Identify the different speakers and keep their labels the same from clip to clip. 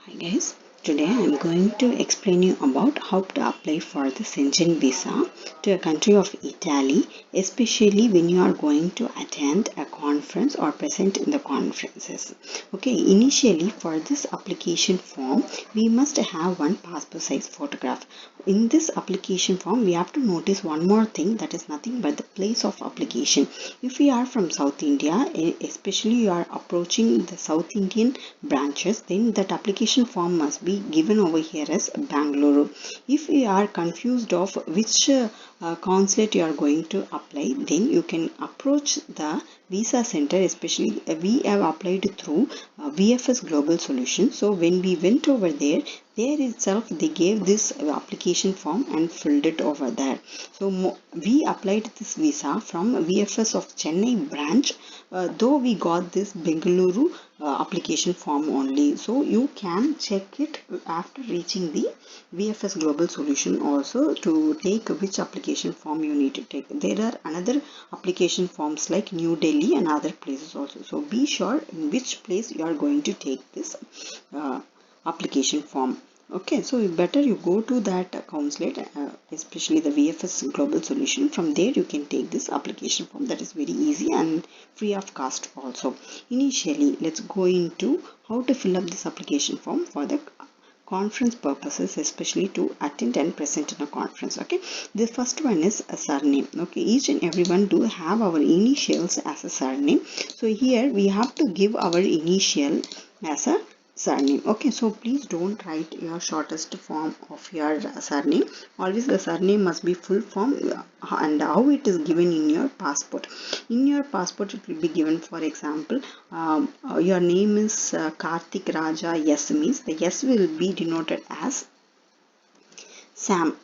Speaker 1: Hi guys, today I am going to explain you about how to apply for the Schengen visa to a country of Italy, especially when you are going to attend a conference or present in the conferences. Okay, initially for this application form, we must have one passport size photograph. In this application form, we have to notice one more thing, that is nothing but the place of application. If we are from South India, especially you are approaching the South Indian branches, then that application form must be given over here as Bangalore. If you are confused of which consulate you are going to apply, then you can approach the visa center. Especially we have applied through VFS Global Solutions. So when we went over there itself they gave this application form and filled it over there. So we applied this visa from VFS of Chennai branch, though we got this Bengaluru application form only. So you can check it after reaching the VFS Global Solution also to take which application form you need to take. There are another application forms like New Delhi and other places also. So be sure in which place you are going to take this application form. Okay, so better you go to that consulate, especially the VFS Global Solution. From there you can take this application form. That is very easy and free of cost also. Initially, let's go into how to fill up this application form for the conference purposes, especially to attend and present in a conference. Okay, the first one is a surname. Okay, each and everyone do have our initials as a surname. So here we have to give our initial as a surname. Okay, so please don't write your shortest form of your surname. Always the surname must be full form and how it is given in your passport. In your passport it will be given, for example, your name is Karthik Raja S, means the S will be denoted as Sam.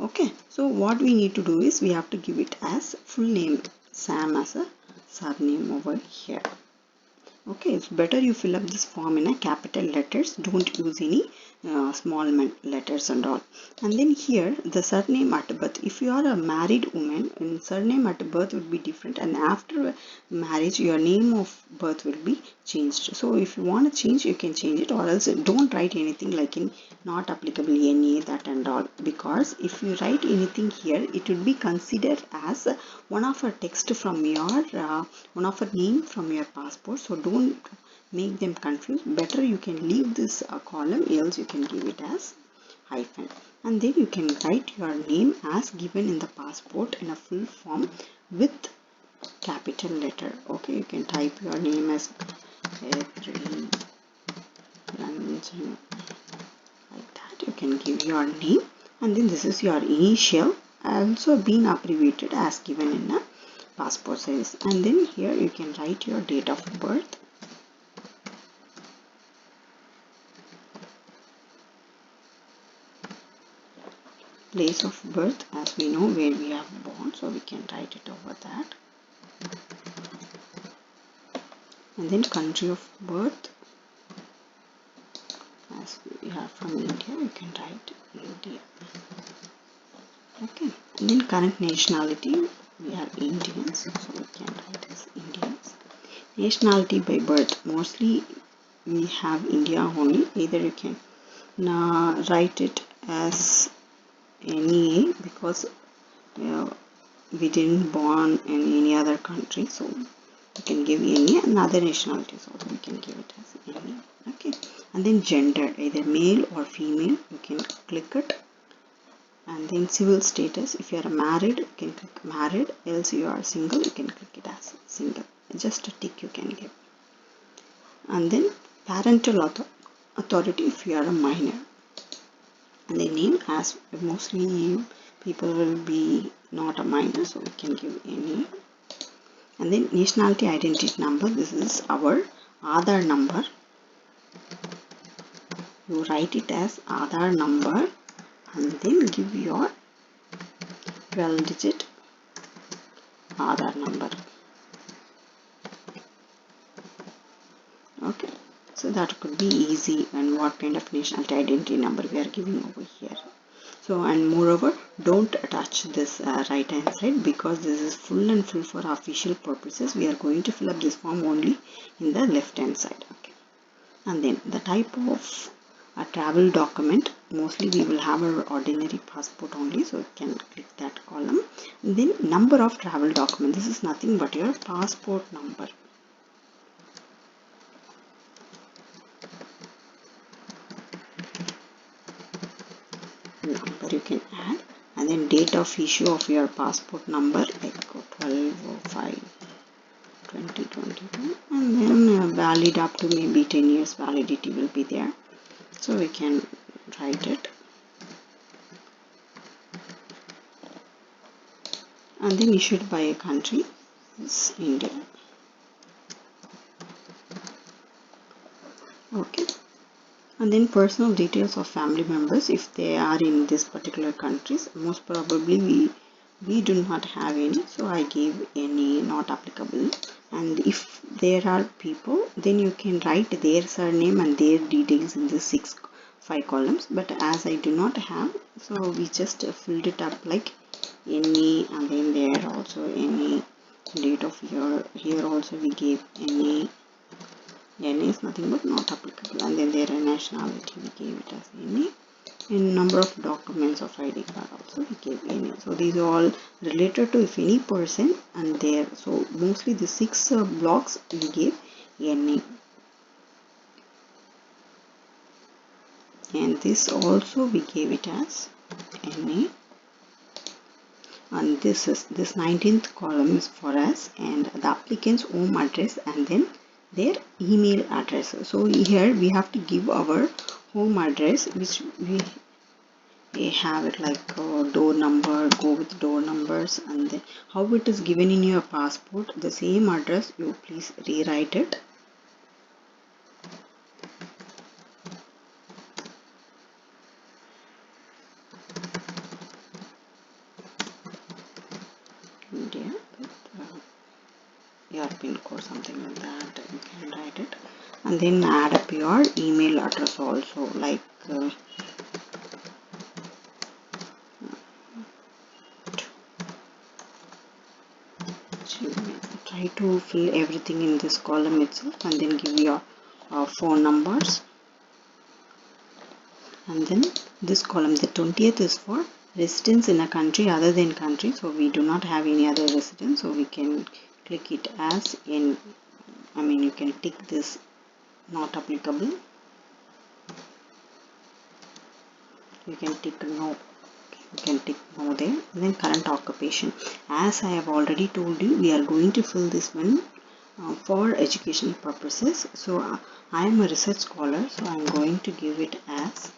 Speaker 1: Okay, so what we need to do is we have to give it as full name Sam as a surname over here. Okay, it's better you fill up this form in a capital letters. Don't use any small letters and all. And then here the surname at birth. If you are a married woman, in surname at birth will be different, and after marriage your name of birth will be changed. So if you want to change, you can change it, or else don't write anything like in not applicable NA that and all, because if you write anything here, it will be considered as one of a text from your one of a name from your passport. So don't make them confused. Better you can leave this column, else you can give it as hyphen, and then you can write your name as given in the passport in a full form with capital letter. Okay, you can type your name as Ranjan, like that. You can give your name, and then this is your initial, also been abbreviated as given in a passport size. And then here you can write your date of birth, place of birth, as we know where we are born, so we can write it over that. And then country of birth, as we are from India, you can write India. Okay, and then current nationality, we are Indians, so we can write as Indians. Nationality by birth, mostly we have India only. Either you can write it as NEA, because we didn't born in any other country, so you can give NEA, and other nationalities also we can give it as NEA. Okay, and then gender, either male or female, you can click it. And then civil status, if you are married you can click married, else you are single you can click it as single. Just a tick you can give. And then parental authority, if you are a minor. And the name, as mostly people will be not a minor, so we can give any. And then nationality identity number, this is our Aadhaar number. You write it as Aadhaar number and then give your 12-digit Aadhaar number. Okay, so that could be easy, and what kind of nationality identity number we are giving over here. So, and moreover, don't touch this right hand side, because this is full and full for official purposes. We are going to fill up this form only in the left hand side. Okay, and then the type of a travel document. Mostly we will have our ordinary passport only, so you can click that column. And then number of travel document. This is nothing but your passport number. Number you can add, and then date of issue of your passport number, like 12/05/2022, and then valid up to maybe 10 years validity will be there, so we can write it. And then issued by a country is India. Okay. And then personal details of family members, if they are in this particular countries, most probably we do not have any, so I gave any, not applicable. And if there are people, then you can write their surname and their details in the 5 columns, but as I do not have, so we just filled it up like any, and then there also any, date of year, here also we gave any. Any is nothing but not applicable, and then their nationality we gave it as any, and number of documents of ID card also we gave any. So these are all related to if any person, and there, so mostly the 6 blocks we gave any. And this also we gave it as any, and this 19th column is for us, and the applicant's home address and then their email address. So here we have to give our home address, which we have it like door number, go with door numbers, and then how it is given in your passport, the same address you please rewrite it. India with your pin code, something like that, you can write it, and then add up your email address also, like try to fill everything in this column itself, and then give your phone numbers. And then this column, the 20th, is for residence in a country other than country, so we do not have any other residence, so we can click it as in, I mean you can tick this not applicable, you can tick no, you can tick no there. And then current occupation, as I have already told you, we are going to fill this one for educational purposes. So I am a research scholar, so I am going to give it as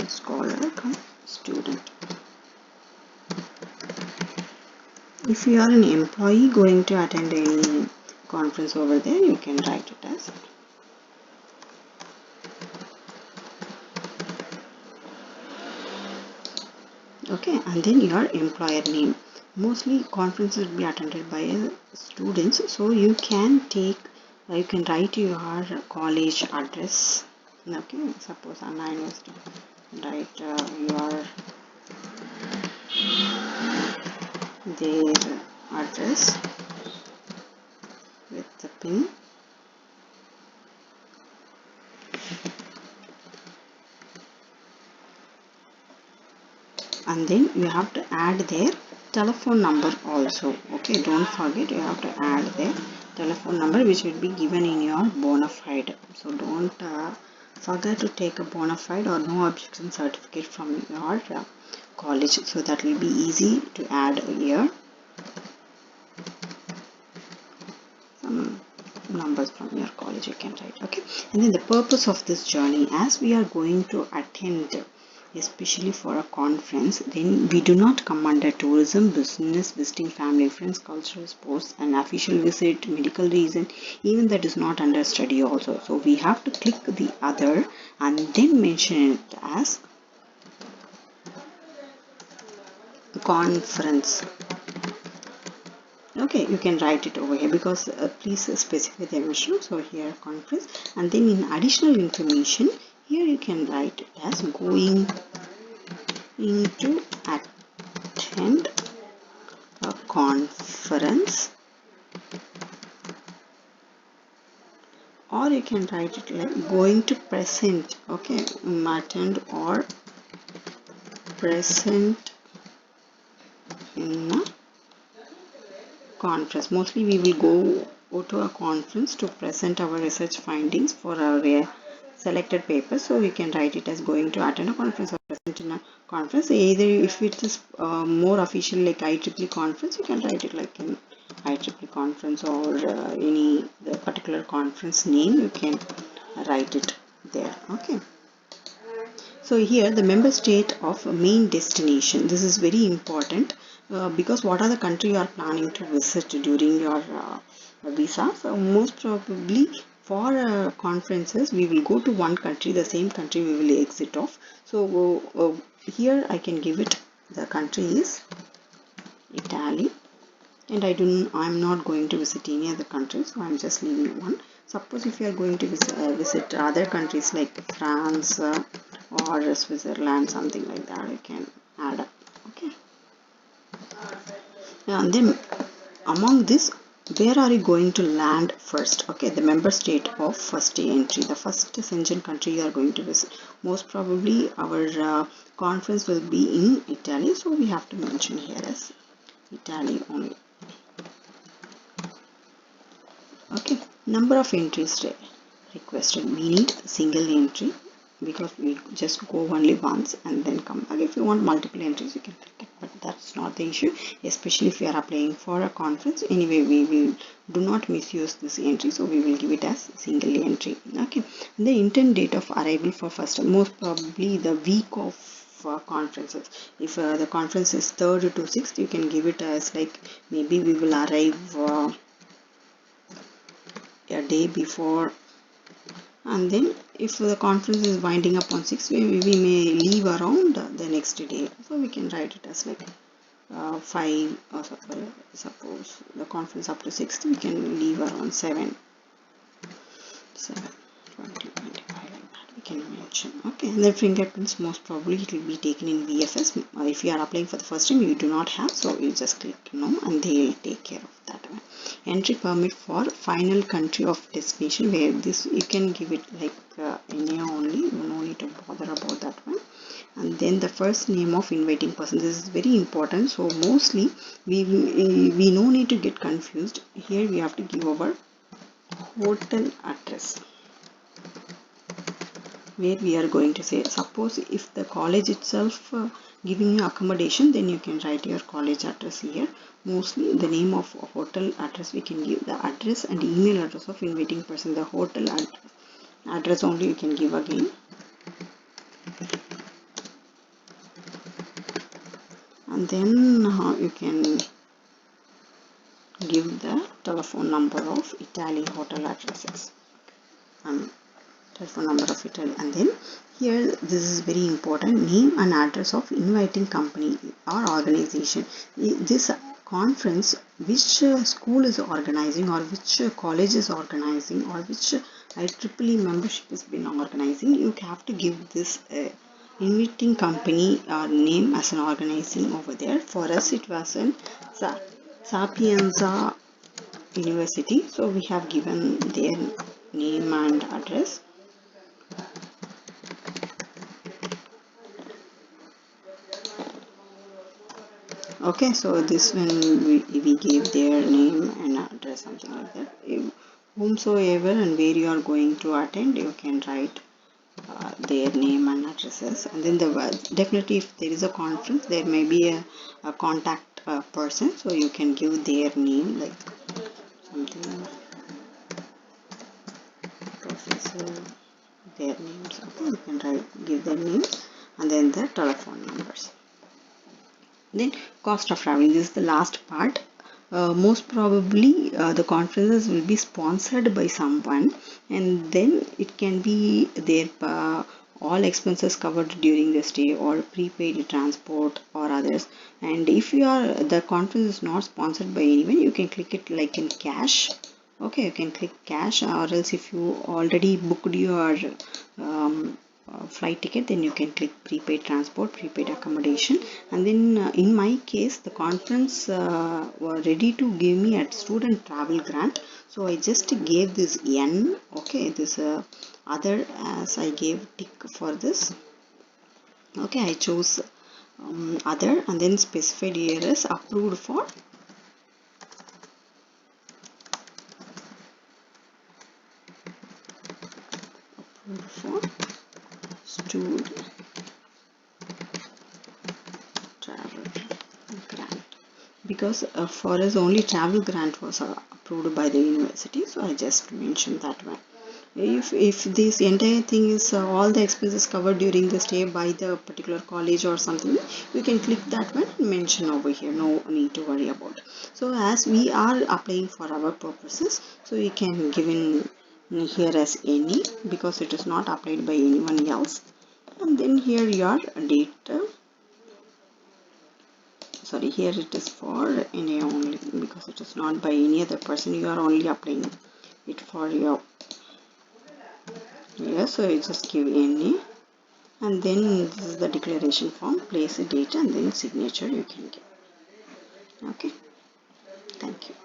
Speaker 1: scholar come student. If you are an employee going to attend any conference over there, you can write it as okay. And then your employer name, mostly conferences will be attended by students, so you can take, you can write your college address. Okay, suppose Anna University, write their address with the pin, and then you have to add their telephone number also. Okay, don't forget, you have to add their telephone number, which will be given in your bona fide. So don't forget to take a bona fide or no objection certificate from your college, so that will be easy to add here some numbers from your college you can write. Okay, and then the purpose of this journey, as we are going to attend especially for a conference, then we do not come under tourism, business, visiting family, friends, cultural, sports, an official visit, medical reason, even that is not under study also. So we have to click the other and then mention it as conference. Okay, you can write it over here, because please specify the emission. So here conference, and then in additional information, here you can write it as going into attend a conference, or you can write it like going to present, okay, attend or present in a conference. Mostly we will go to a conference to present our research findings for our selected papers. So we can write it as going to attend a conference or present in a conference. Either if it is more official like IEEE conference, you can write it like in IEEE conference, or any the particular conference name you can write it there. Okay. So here the member state of main destination, this is very important because what are the country you are planning to visit during your visa. So most probably for conferences we will go to one country, the same country we will exit off. So here I can give it, the country is Italy, and I'm not going to visit any other country, so I'm just leaving one. Suppose if you are going to visit other countries like France or Switzerland, something like that, you can add up. Okay, and then among this, where are you going to land first? Okay, the member state of first entry, the first Schengen country you are going to visit. Most probably our conference will be in Italy, so we have to mention here as Italy only. Okay, number of entries requested. We need single entry because we just go only once and then come back. If you want multiple entries, you can click it, but that's not the issue, especially if you are applying for a conference. Anyway, we will do not misuse this entry, so we will give it as single entry. Okay, and the intended date of arrival for first, most probably the week of conferences. If the conference is 3rd to 6th, you can give it as like maybe we will arrive a day before, and then if the conference is winding up on 6th, we may leave around the next day, so we can write it as like 5, or suppose the conference up to 6th, we can leave around 7 20 25, like that we can mention. Okay, and the fingerprints, most probably it will be taken in VFS. If you are applying for the first time, you do not have, so you just click no and they will take care of that one. Entry permit for final country of destination, where this you can give it like NA only, you no need to bother about that one. And then the first name of inviting person, this is very important, so mostly we no need to get confused. Here we have to give our hotel address where we are going to say. Suppose if the college itself giving you accommodation, then you can write your college address here. Mostly the name of hotel address we can give, the address and email address of inviting person, the hotel address only you can give again. And then you can give the telephone number of Italy hotel addresses and telephone number of Italy. And then here this is very important, name and address of inviting company or organization. This conference, which school is organizing, or which college is organizing, or which IEEE membership has been organizing, you have to give this inviting company name as an organizing over there. For us it was in Sapienza University, so we have given their name and address. Okay, so this when we gave their name and address, something like that. Whomsoever and where you are going to attend, you can write their name and addresses. And then definitely if there is a conference, there may be a contact person, so you can give their name like something like professor, their names. Okay, you can give their names and then the telephone numbers. Then cost of traveling, this is the last part. Most probably the conferences will be sponsored by someone, and then it can be their all expenses covered during the stay, or prepaid transport or others. And if the conference is not sponsored by anyone, you can click it like in cash. Okay, you can click cash, or else if you already booked your flight ticket, then you can click prepaid transport, prepaid accommodation, and then in my case the conference were ready to give me a student travel grant, so I just gave this N. Okay, this other, as I gave tick for this. Okay, I chose other, and then specified here is approved for student travel grant, because for us only travel grant was approved by the university, so I just mentioned that one. If this entire thing is all the expenses covered during the stay by the particular college or something, you can click that one and mention over here, no need to worry about. So as we are applying for our purposes, so you can give in here as any, because it is not applied by anyone else, and then here your date, sorry, here it is for NA only, because it is not by any other person, you are only applying it for your, yeah, so you just give NA, and then this is the declaration form, place a date and then signature you can give. Okay, thank you.